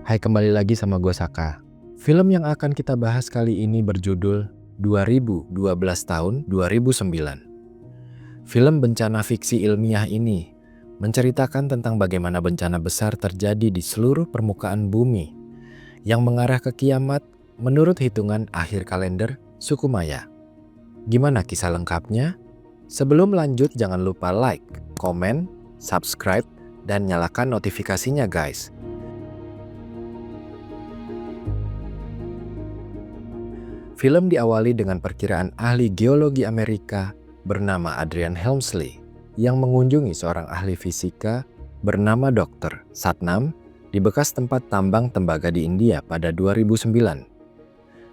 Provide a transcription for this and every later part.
Hai, kembali lagi sama gue Saka. Film yang akan kita bahas kali ini berjudul 2012 tahun 2009. Film bencana fiksi ilmiah ini menceritakan tentang bagaimana bencana besar terjadi di seluruh permukaan bumi yang mengarah ke kiamat menurut hitungan akhir kalender suku Maya. Gimana kisah lengkapnya? Sebelum lanjut jangan lupa like, komen, subscribe, dan nyalakan notifikasinya guys. Film diawali dengan perkiraan ahli geologi Amerika bernama Adrian Helmsley yang mengunjungi seorang ahli fisika bernama Dr. Satnam di bekas tempat tambang tembaga di India pada 2009.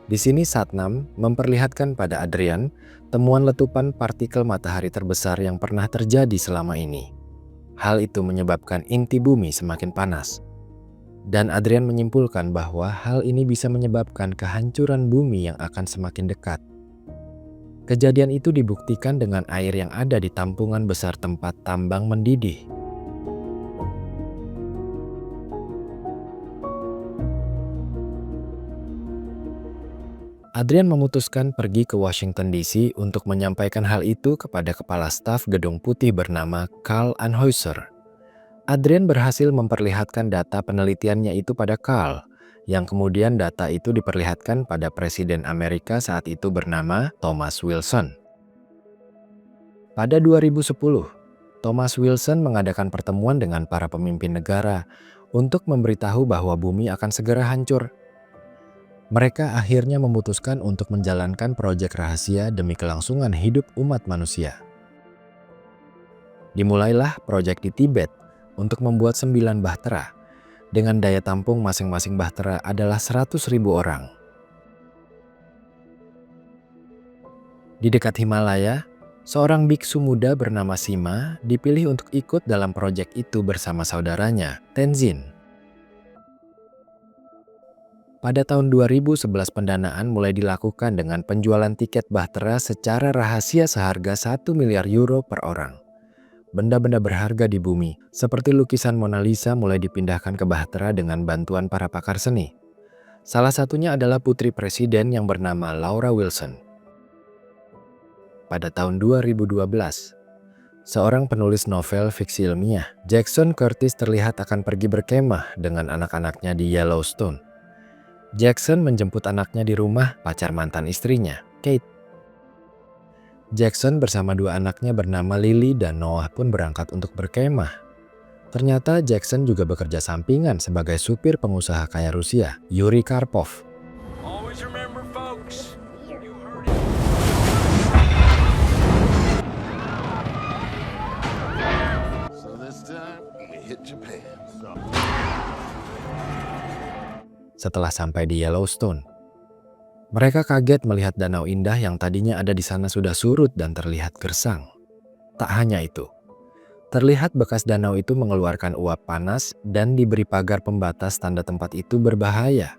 Di sini Satnam memperlihatkan pada Adrian temuan letupan partikel matahari terbesar yang pernah terjadi selama ini. Hal itu menyebabkan inti bumi semakin panas. Dan Adrian menyimpulkan bahwa hal ini bisa menyebabkan kehancuran bumi yang akan semakin dekat. Kejadian itu dibuktikan dengan air yang ada di tampungan besar tempat tambang mendidih. Adrian memutuskan pergi ke Washington DC untuk menyampaikan hal itu kepada kepala staf Gedung Putih bernama Carl Anheuser. Adrian berhasil memperlihatkan data penelitiannya itu pada Carl, yang kemudian data itu diperlihatkan pada Presiden Amerika saat itu bernama Thomas Wilson. Pada 2010, Thomas Wilson mengadakan pertemuan dengan para pemimpin negara untuk memberitahu bahwa bumi akan segera hancur. Mereka akhirnya memutuskan untuk menjalankan proyek rahasia demi kelangsungan hidup umat manusia. Dimulailah proyek di Tibet untuk membuat 9 bahtera, dengan daya tampung masing-masing bahtera adalah 100.000 orang. Di dekat Himalaya, seorang biksu muda bernama Sima dipilih untuk ikut dalam proyek itu bersama saudaranya, Tenzin. Pada tahun 2011 pendanaan mulai dilakukan dengan penjualan tiket bahtera secara rahasia seharga 1 miliar euro per orang. Benda-benda berharga di bumi, seperti lukisan Mona Lisa mulai dipindahkan ke bahtera dengan bantuan para pakar seni. Salah satunya adalah putri presiden yang bernama Laura Wilson. Pada tahun 2012, seorang penulis novel fiksi ilmiah, Jackson Curtis terlihat akan pergi berkemah dengan anak-anaknya di Yellowstone. Jackson menjemput anaknya di rumah pacar mantan istrinya, Kate. Jackson bersama 2 anaknya bernama Lily dan Noah pun berangkat untuk berkemah. Ternyata Jackson juga bekerja sampingan sebagai supir pengusaha kaya Rusia, Yuri Karpov. Setelah sampai di Yellowstone, mereka kaget melihat danau indah yang tadinya ada di sana sudah surut dan terlihat gersang. Tak hanya itu, terlihat bekas danau itu mengeluarkan uap panas dan diberi pagar pembatas tanda tempat itu berbahaya.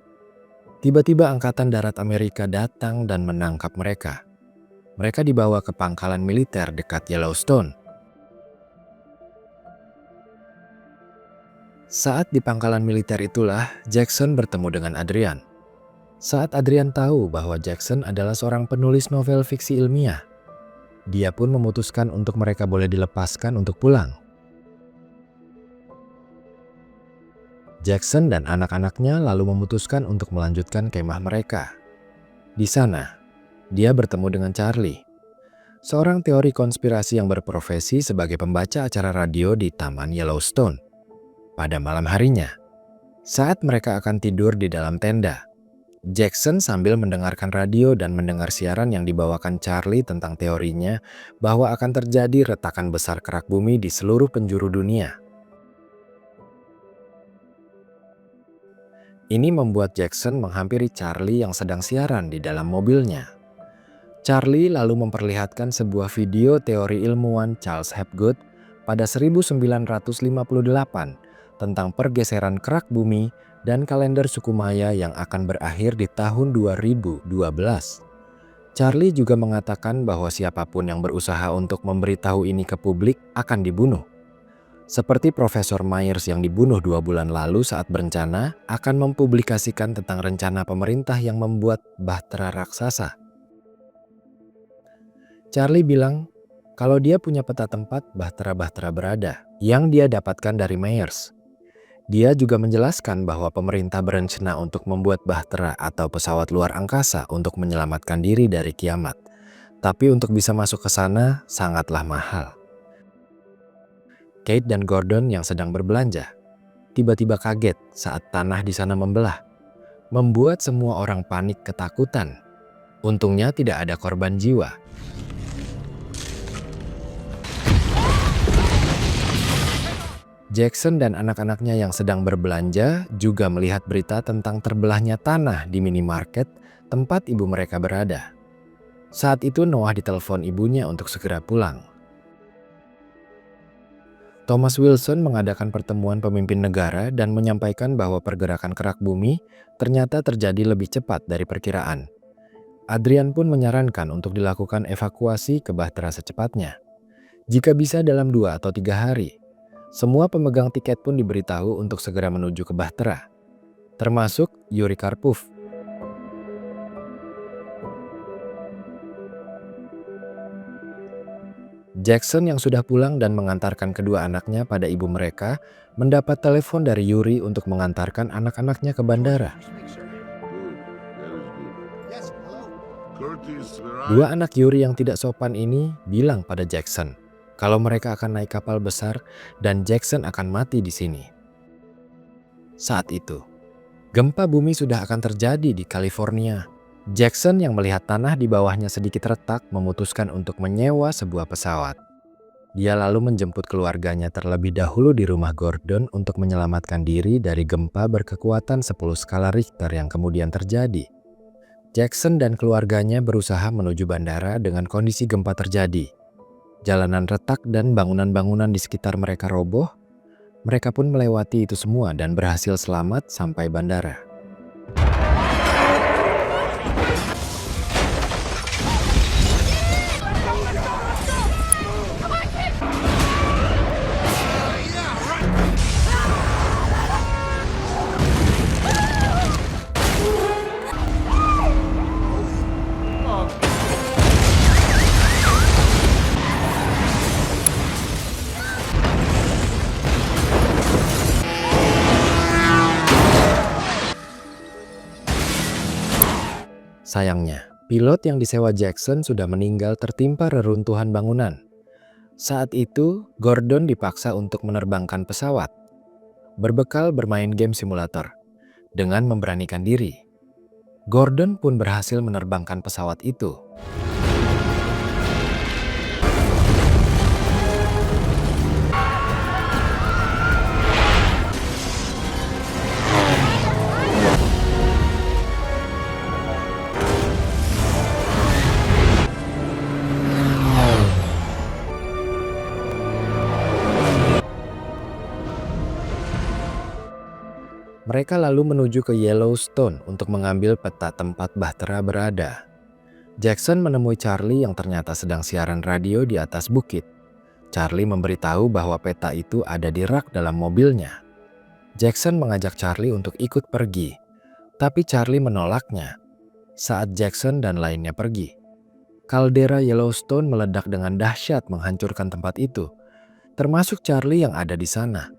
Tiba-tiba Angkatan Darat Amerika datang dan menangkap mereka. Mereka dibawa ke pangkalan militer dekat Yellowstone. Saat di pangkalan militer itulah Jackson bertemu dengan Adrian. Saat Adrian tahu bahwa Jackson adalah seorang penulis novel fiksi ilmiah, dia pun memutuskan untuk mereka boleh dilepaskan untuk pulang. Jackson dan anak-anaknya lalu memutuskan untuk melanjutkan kemah mereka. Di sana, dia bertemu dengan Charlie, seorang teori konspirasi yang berprofesi sebagai pembaca acara radio di Taman Yellowstone. Pada malam harinya, saat mereka akan tidur di dalam tenda, Jackson sambil mendengarkan radio dan mendengar siaran yang dibawakan Charlie tentang teorinya bahwa akan terjadi retakan besar kerak bumi di seluruh penjuru dunia. Ini membuat Jackson menghampiri Charlie yang sedang siaran di dalam mobilnya. Charlie lalu memperlihatkan sebuah video teori ilmuwan Charles Hapgood pada 1958 tentang pergeseran kerak bumi dan kalender suku Maya yang akan berakhir di tahun 2012. Charlie juga mengatakan bahwa siapapun yang berusaha untuk memberitahu ini ke publik akan dibunuh. Seperti Profesor Myers yang dibunuh 2 bulan lalu saat berencana akan mempublikasikan tentang rencana pemerintah yang membuat bahtera raksasa. Charlie bilang kalau dia punya peta tempat bahtera-bahtera berada yang dia dapatkan dari Myers. Dia juga menjelaskan bahwa pemerintah berencana untuk membuat bahtera atau pesawat luar angkasa untuk menyelamatkan diri dari kiamat. Tapi untuk bisa masuk ke sana sangatlah mahal. Kate dan Gordon yang sedang berbelanja tiba-tiba kaget saat tanah di sana membelah, membuat semua orang panik ketakutan. Untungnya tidak ada korban jiwa. Jackson dan anak-anaknya yang sedang berbelanja juga melihat berita tentang terbelahnya tanah di minimarket tempat ibu mereka berada. Saat itu Noah ditelepon ibunya untuk segera pulang. Thomas Wilson mengadakan pertemuan pemimpin negara dan menyampaikan bahwa pergerakan kerak bumi ternyata terjadi lebih cepat dari perkiraan. Adrian pun menyarankan untuk dilakukan evakuasi ke bahtera secepatnya. Jika bisa dalam 2 atau 3 hari. Semua pemegang tiket pun diberitahu untuk segera menuju ke bahtera, termasuk Yuri Karpov. Jackson yang sudah pulang dan mengantarkan kedua anaknya pada ibu mereka mendapat telepon dari Yuri untuk mengantarkan anak-anaknya ke bandara. 2 anak Yuri yang tidak sopan ini bilang pada Jackson kalau mereka akan naik kapal besar dan Jackson akan mati di sini. Saat itu, gempa bumi sudah akan terjadi di California. Jackson yang melihat tanah di bawahnya sedikit retak memutuskan untuk menyewa sebuah pesawat. Dia lalu menjemput keluarganya terlebih dahulu di rumah Gordon untuk menyelamatkan diri dari gempa berkekuatan 10 skala Richter yang kemudian terjadi. Jackson dan keluarganya berusaha menuju bandara dengan kondisi gempa terjadi. Jalanan retak dan bangunan-bangunan di sekitar mereka roboh. Mereka pun melewati itu semua dan berhasil selamat sampai bandara. Sayangnya, pilot yang disewa Jackson sudah meninggal tertimpa reruntuhan bangunan. Saat itu, Gordon dipaksa untuk menerbangkan pesawat, berbekal bermain game simulator. Dengan memberanikan diri, Gordon pun berhasil menerbangkan pesawat itu. Mereka lalu menuju ke Yellowstone untuk mengambil peta tempat bahtera berada. Jackson menemui Charlie yang ternyata sedang siaran radio di atas bukit. Charlie memberitahu bahwa peta itu ada di rak dalam mobilnya. Jackson mengajak Charlie untuk ikut pergi, tapi Charlie menolaknya. Saat Jackson dan lainnya pergi, kaldera Yellowstone meledak dengan dahsyat menghancurkan tempat itu, termasuk Charlie yang ada di sana.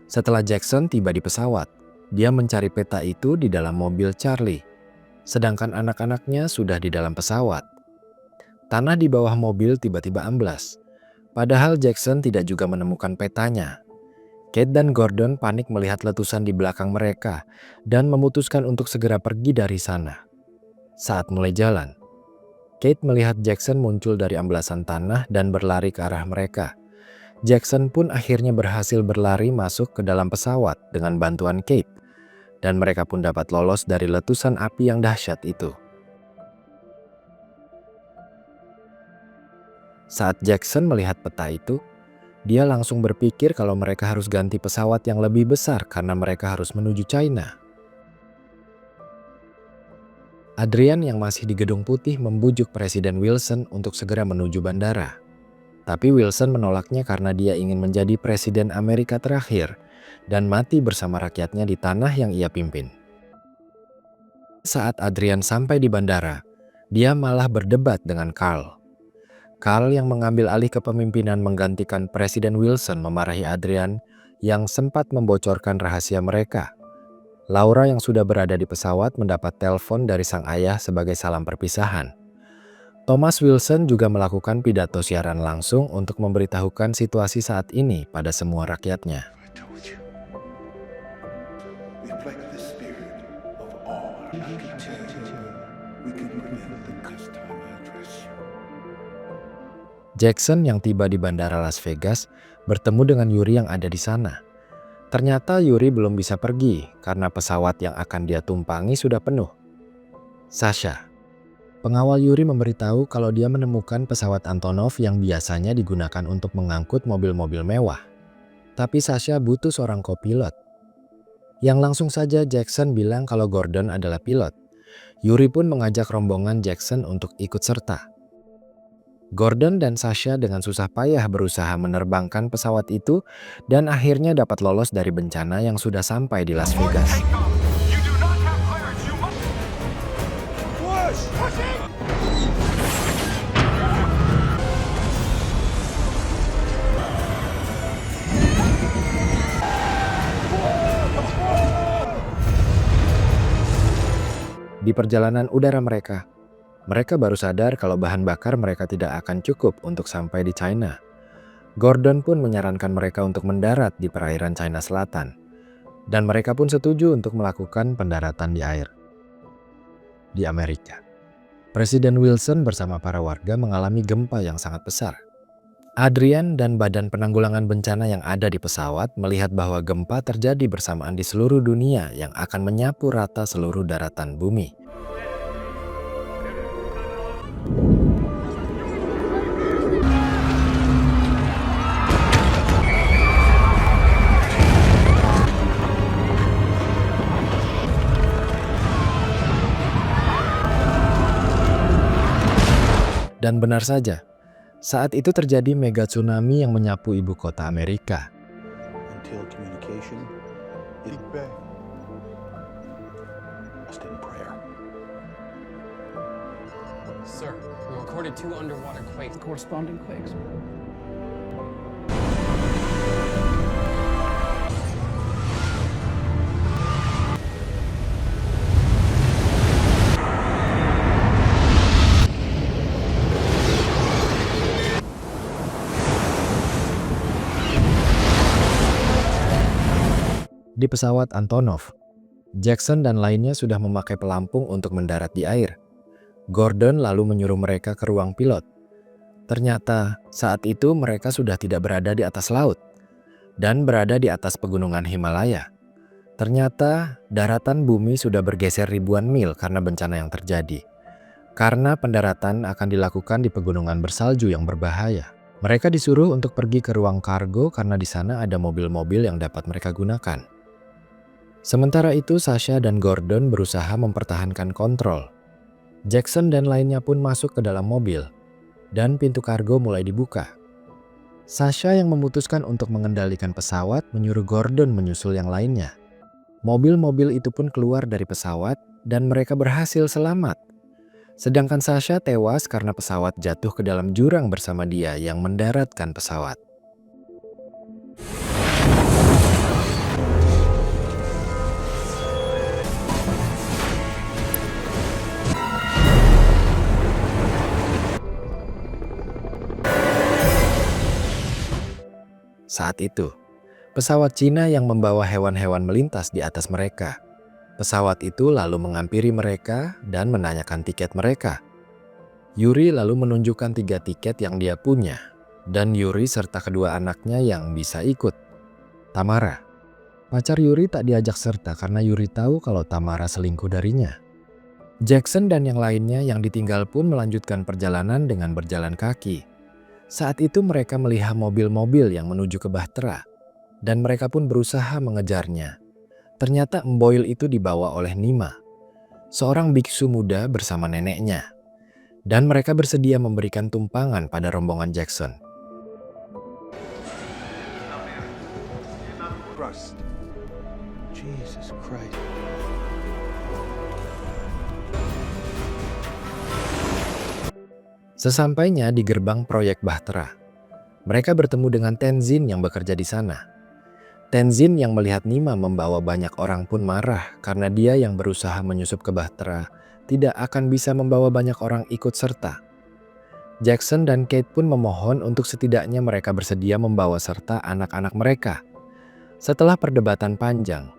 Setelah Jackson tiba di pesawat, dia mencari peta itu di dalam mobil Charlie, sedangkan anak-anaknya sudah di dalam pesawat. Tanah di bawah mobil tiba-tiba amblas, padahal Jackson tidak juga menemukan petanya. Kate dan Gordon panik melihat letusan di belakang mereka dan memutuskan untuk segera pergi dari sana. Saat mulai jalan, Kate melihat Jackson muncul dari amblasan tanah dan berlari ke arah mereka. Jackson pun akhirnya berhasil berlari masuk ke dalam pesawat dengan bantuan Kate, dan mereka pun dapat lolos dari letusan api yang dahsyat itu. Saat Jackson melihat peta itu, dia langsung berpikir kalau mereka harus ganti pesawat yang lebih besar karena mereka harus menuju China. Adrian yang masih di Gedung Putih membujuk Presiden Wilson untuk segera menuju bandara. Tapi Wilson menolaknya karena dia ingin menjadi Presiden Amerika terakhir dan mati bersama rakyatnya di tanah yang ia pimpin. Saat Adrian sampai di bandara, dia malah berdebat dengan Carl. Carl yang mengambil alih kepemimpinan menggantikan Presiden Wilson memarahi Adrian yang sempat membocorkan rahasia mereka. Laura yang sudah berada di pesawat mendapat telepon dari sang ayah sebagai salam perpisahan. Thomas Wilson juga melakukan pidato siaran langsung untuk memberitahukan situasi saat ini pada semua rakyatnya. Jackson yang tiba di bandara Las Vegas bertemu dengan Yuri yang ada di sana. Ternyata Yuri belum bisa pergi karena pesawat yang akan dia tumpangi sudah penuh. Sasha, pengawal Yuri, memberitahu kalau dia menemukan pesawat Antonov yang biasanya digunakan untuk mengangkut mobil-mobil mewah. Tapi Sasha butuh seorang kopilot. Yang langsung saja Jackson bilang kalau Gordon adalah pilot. Yuri pun mengajak rombongan Jackson untuk ikut serta. Gordon dan Sasha dengan susah payah berusaha menerbangkan pesawat itu dan akhirnya dapat lolos dari bencana yang sudah sampai di Las Vegas. Di perjalanan udara mereka baru sadar kalau bahan bakar mereka tidak akan cukup untuk sampai di China. Gordon pun menyarankan mereka untuk mendarat di perairan China Selatan. Dan mereka pun setuju untuk melakukan pendaratan di air di Amerika. Presiden Wilson bersama para warga mengalami gempa yang sangat besar. Adrian dan Badan Penanggulangan Bencana yang ada di pesawat melihat bahwa gempa terjadi bersamaan di seluruh dunia yang akan menyapu rata seluruh daratan bumi. Dan benar saja, saat itu terjadi mega tsunami yang menyapu ibu kota Amerika. Sir, we recorded 2 underwater quakes. Corresponding quakes. Di pesawat Antonov, Jackson dan lainnya sudah memakai pelampung untuk mendarat di air. Gordon lalu menyuruh mereka ke ruang pilot. Ternyata saat itu mereka sudah tidak berada di atas laut dan berada di atas pegunungan Himalaya. Ternyata daratan bumi sudah bergeser ribuan mil karena bencana yang terjadi. Karena pendaratan akan dilakukan di pegunungan bersalju yang berbahaya. Mereka disuruh untuk pergi ke ruang kargo karena di sana ada mobil-mobil yang dapat mereka gunakan. Sementara itu Sasha dan Gordon berusaha mempertahankan kontrol. Jackson dan lainnya pun masuk ke dalam mobil dan pintu kargo mulai dibuka. Sasha yang memutuskan untuk mengendalikan pesawat menyuruh Gordon menyusul yang lainnya. Mobil-mobil itu pun keluar dari pesawat dan mereka berhasil selamat. Sedangkan Sasha tewas karena pesawat jatuh ke dalam jurang bersama dia yang mendaratkan pesawat. Saat itu, pesawat Cina yang membawa hewan-hewan melintas di atas mereka. Pesawat itu lalu menghampiri mereka dan menanyakan tiket mereka. Yuri lalu menunjukkan 3 tiket yang dia punya, dan Yuri serta kedua anaknya yang bisa ikut. Tamara. Pacar Yuri tak diajak serta karena Yuri tahu kalau Tamara selingkuh darinya. Jackson dan yang lainnya yang ditinggal pun melanjutkan perjalanan dengan berjalan kaki. Saat itu mereka melihat mobil-mobil yang menuju ke Bahtera, dan mereka pun berusaha mengejarnya. Ternyata Emboil itu dibawa oleh Nima, seorang biksu muda bersama neneknya, dan mereka bersedia memberikan tumpangan pada rombongan Jackson. Jesus Christ. Sesampainya di gerbang proyek Bahtera, mereka bertemu dengan Tenzin yang bekerja di sana. Tenzin yang melihat Nima membawa banyak orang pun marah karena dia yang berusaha menyusup ke Bahtera tidak akan bisa membawa banyak orang ikut serta. Jackson dan Kate pun memohon untuk setidaknya mereka bersedia membawa serta anak-anak mereka. Setelah perdebatan panjang,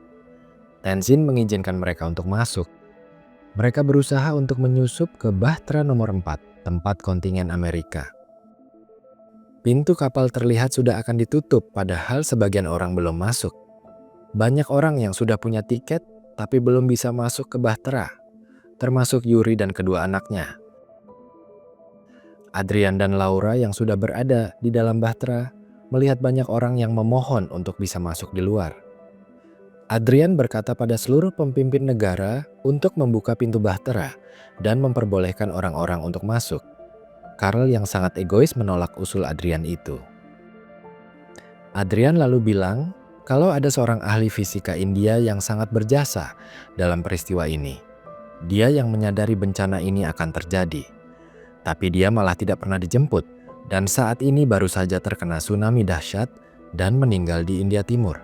Tenzin mengizinkan mereka untuk masuk. Mereka berusaha untuk menyusup ke Bahtera nomor 4, tempat kontingen Amerika. Pintu kapal terlihat sudah akan ditutup, padahal sebagian orang belum masuk. Banyak orang yang sudah punya tiket tapi belum bisa masuk ke Bahtera, termasuk Yuri dan kedua anaknya. Adrian dan Laura yang sudah berada di dalam Bahtera melihat banyak orang yang memohon untuk bisa masuk di luar. Adrian berkata pada seluruh pemimpin negara untuk membuka pintu Bahtera dan memperbolehkan orang-orang untuk masuk. Karl yang sangat egois menolak usul Adrian itu. Adrian lalu bilang kalau ada seorang ahli fisika India yang sangat berjasa dalam peristiwa ini. Dia yang menyadari bencana ini akan terjadi. Tapi dia malah tidak pernah dijemput dan saat ini baru saja terkena tsunami dahsyat dan meninggal di India Timur.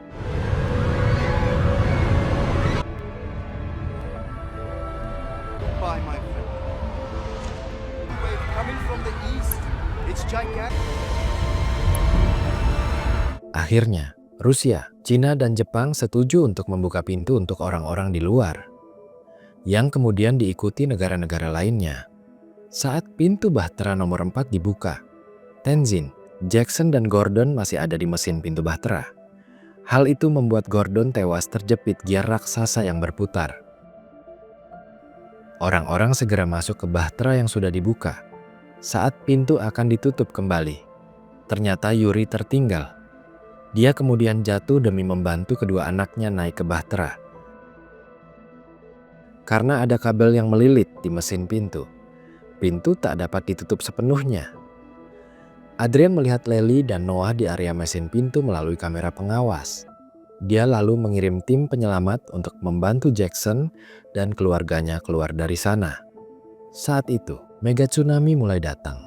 Akhirnya, Rusia, Cina, dan Jepang setuju untuk membuka pintu untuk orang-orang di luar, yang kemudian diikuti negara-negara lainnya. Saat pintu Bahtera nomor 4 dibuka, Tenzin, Jackson, dan Gordon masih ada di mesin pintu Bahtera. Hal itu membuat Gordon tewas terjepit giar raksasa yang berputar. Orang-orang segera masuk ke Bahtera yang sudah dibuka. Saat pintu akan ditutup kembali, ternyata Yuri tertinggal. Dia kemudian jatuh demi membantu kedua anaknya naik ke Bahtera. Karena ada kabel yang melilit di mesin pintu, pintu tak dapat ditutup sepenuhnya. Adrian melihat Lely dan Noah di area mesin pintu melalui kamera pengawas. Dia lalu mengirim tim penyelamat untuk membantu Jackson dan keluarganya keluar dari sana. Saat itu, mega tsunami mulai datang.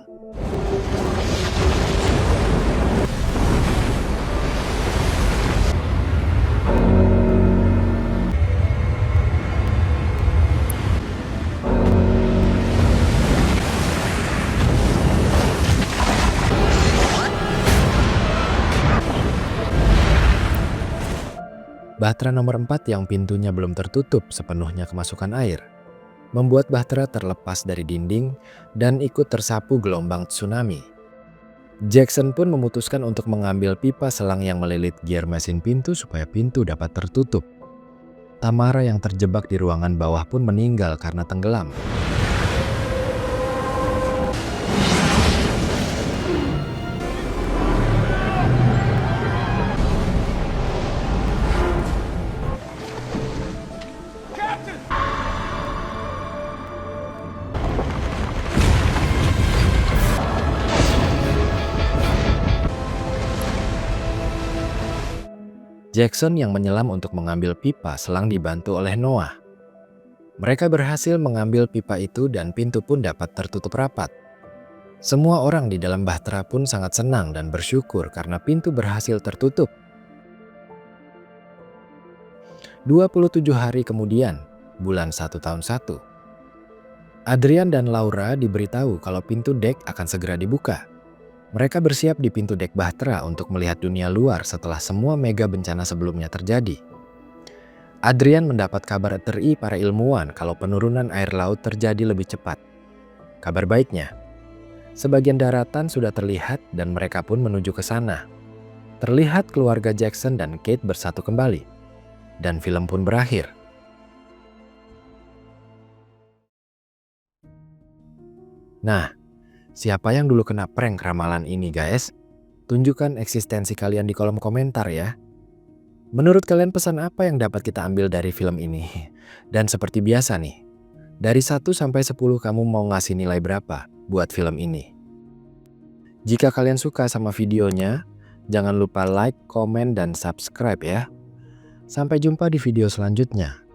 Bahtera nomor 4 yang pintunya belum tertutup sepenuhnya kemasukan air, membuat Bahtera terlepas dari dinding dan ikut tersapu gelombang tsunami. Jackson pun memutuskan untuk mengambil pipa selang yang melilit giar mesin pintu supaya pintu dapat tertutup. Tamara yang terjebak di ruangan bawah pun meninggal karena tenggelam. Jackson yang menyelam untuk mengambil pipa selang dibantu oleh Noah. Mereka berhasil mengambil pipa itu dan pintu pun dapat tertutup rapat. Semua orang di dalam Bahtera pun sangat senang dan bersyukur karena pintu berhasil tertutup. 27 hari kemudian, bulan 1 tahun 1. Adrian dan Laura diberitahu kalau pintu dek akan segera dibuka. Mereka bersiap di pintu dek Bahtera untuk melihat dunia luar setelah semua mega bencana sebelumnya terjadi. Adrian mendapat kabar teri para ilmuwan kalau penurunan air laut terjadi lebih cepat. Kabar baiknya, sebagian daratan sudah terlihat dan mereka pun menuju ke sana. Terlihat keluarga Jackson dan Kate bersatu kembali. Dan film pun berakhir. Nah, siapa yang dulu kena prank ramalan ini guys? Tunjukkan eksistensi kalian di kolom komentar ya. Menurut kalian pesan apa yang dapat kita ambil dari film ini? Dan seperti biasa nih, dari 1 sampai 10 kamu mau ngasih nilai berapa buat film ini? Jika kalian suka sama videonya, jangan lupa like, komen, dan subscribe ya. Sampai jumpa di video selanjutnya.